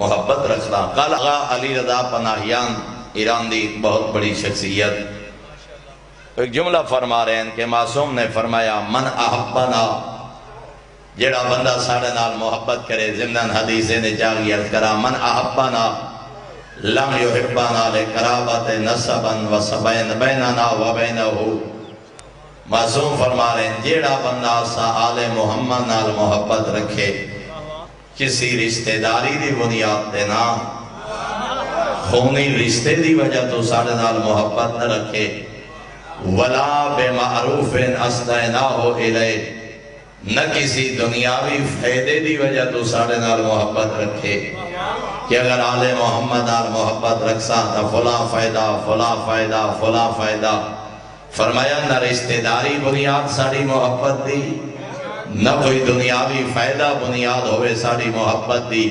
محبت رکھنا. کل آغا علی رضا پناہیان ایران دی بہت بڑی شخصیت ایک جملہ فرما رہے ہیں کہ معصوم نے فرمایا من احبنا، جیڑا بندہ ساڑھے نال محبت کرے. ضمن حدیث نے چاہیے عرض کرا من احبنا لم یحبنا لقرابت نسبا وسبین بیننا و بینہو. معصوم فرما رہے ہیں جیڑا بندہ سا آل محمد نال محبت رکھے کسی رشتہ داری دی بنیاد تے نہ، خونی رشتے دی وجہ تو ساڑھے نال محبت نہ رکھے، ولا بمعروف اسدیناہ الیہ، نہ کسی دنیاوی فائدے دی وجہ تو ساڑھے نال محبت رکھے کہ اگر آل محمد نال محبت رکھسا تا فلاں فائدہ فلاں فائدہ فلاں فائدہ. فرمایا نہ رشتہ داری بنیاد ساڑھی محبت دی، نہ کوئی دنیاوی فائدہ بنیاد ہوئے ساڑھی محبت دی.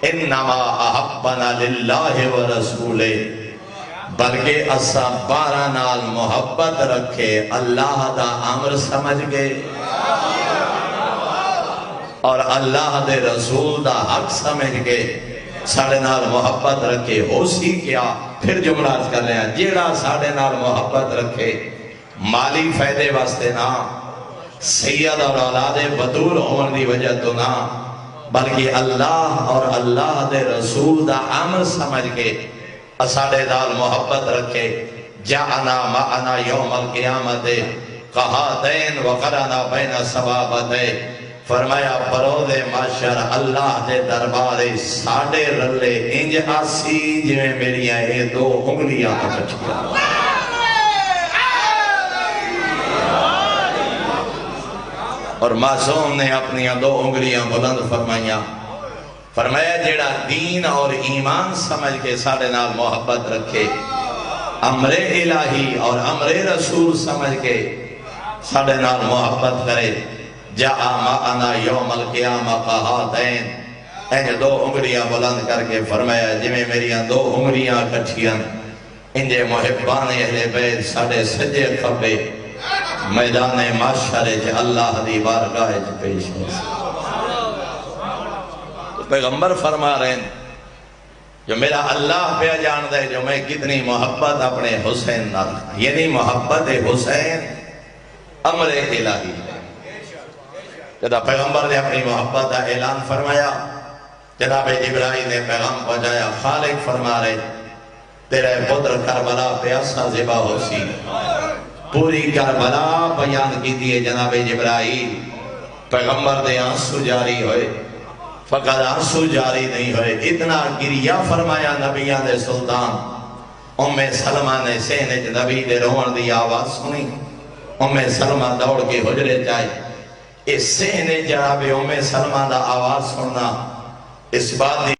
انما احبنا للہ و رسولے، بلکہ اسا بارہ نال محبت رکھے اللہ دا امر سمجھ گئے اور اللہ دے رسول دا حق سمجھ گئے، ساڑھے نال محبت رکھے. ہو سی کیا پھر جملات کر رہے ہیں جیڑا ساڑھے نال محبت رکھے مالی فائدے واسطے نہ، سید اور اولاد بطول عمر دی وجہ تو نہ، بلکہ اللہ اور اللہ دے رسول دا امر سمجھ کے اساڑے نال محبت رکھے. جاءنا معنا یوم القیامت قہاتین وقرنا بین ثوابتین. فرمایا پروز معاشر اللہ دے دربارے ساڑے رلے انج آسی جویں میریاں یہ دو انگلیاں کچھیا. اور معصوم نے اپنی دو انگلیاں بلند فرمائیاں. فرمایا جیڑا دین اور ایمان سمجھ کے ساڑھے نال محبت رکھے، امر الہی اور امر رسول سمجھ کے ساڑھے نال محبت کرے. جاء معنا یوم القیامہ قہاتین، انج دو انگلیاں بلند کر کے فرمایا جویں میریاں دو انگلیاں کٹھیاں انجے محبان اہل بیت ساڑھے سجے کھبے میدان معاشر اللہ دی بارگاہ پیش ہے. تو پیغمبر فرما رہے ہیں جو میرا اللہ پہ جان دے جو میں کتنی محبت اپنے حسین نہ رکھا، یعنی محبت حسین امر الہی ہے. جدا پیغمبر نے اپنی محبت کا اعلان فرمایا، جناب جبرائیل نے پیغام پہنچایا. خالق فرما رہے تیرے پتر کربلا پیاسا ذبح ہو سی. پوری کربلا بیان کی دیئے جناب جبرائیل. پیغمبر دے آنسو جاری ہوئے، فقط آنسو جاری نہیں ہوئے، اتنا گریہ فرمایا نبیان دے سلطان. ام سلمہ نے سینج نبی دے روان دی آواز سنی. ام سلمہ دوڑ کے حجرے جائے. اس سینج جناب ام سلمہ دا آواز سننا اس بات دی